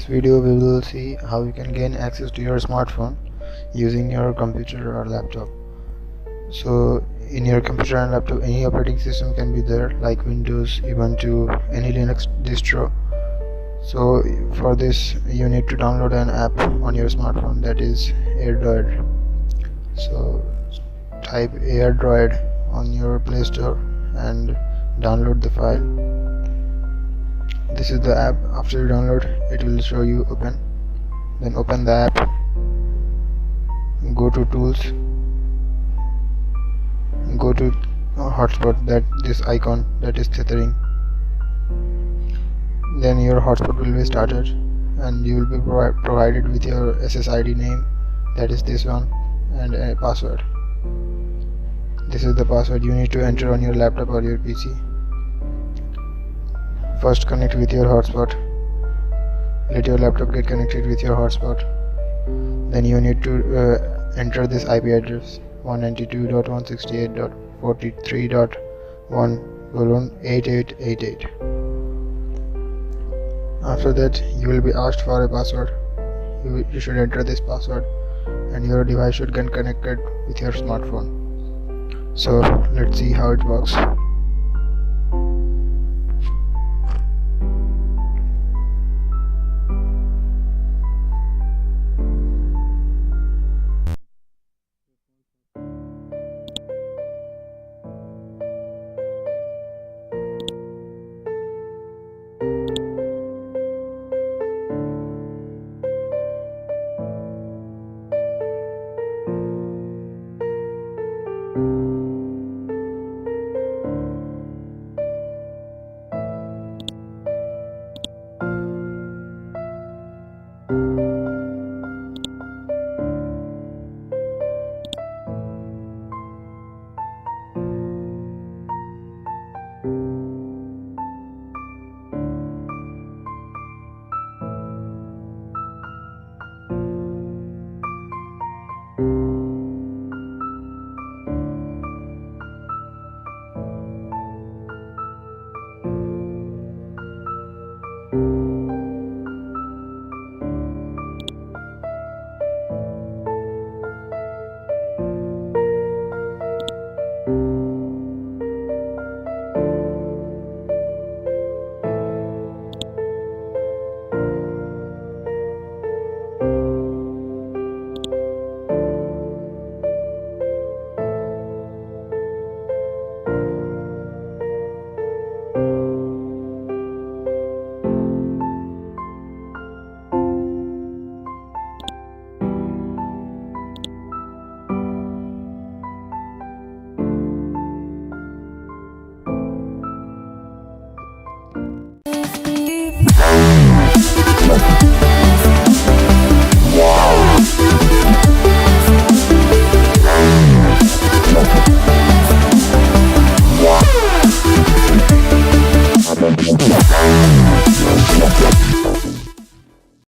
video we will see how you can gain access to your smartphone using your computer or laptop. So in your computer and laptop, any operating system can be there, like Windows, Ubuntu, any Linux distro. So for this you need to download an app on your smartphone, that is AirDroid. So type AirDroid on your Play Store and download the file. This is the app. After you download, it will show you open. Then open the app, go to tools, go to hotspot, that this icon that is tethering. Then your hotspot will be started and you will be provided with your SSID name, that is this one, and a password. This is the password you need to enter on your laptop or your PC. First connect with your hotspot. Let your laptop get connected with your hotspot. Then you need to enter this IP address 192.168.43.1:8888. After that you will be asked for a password. You should enter this password and your device should get connected with your smartphone. So let's see how it works.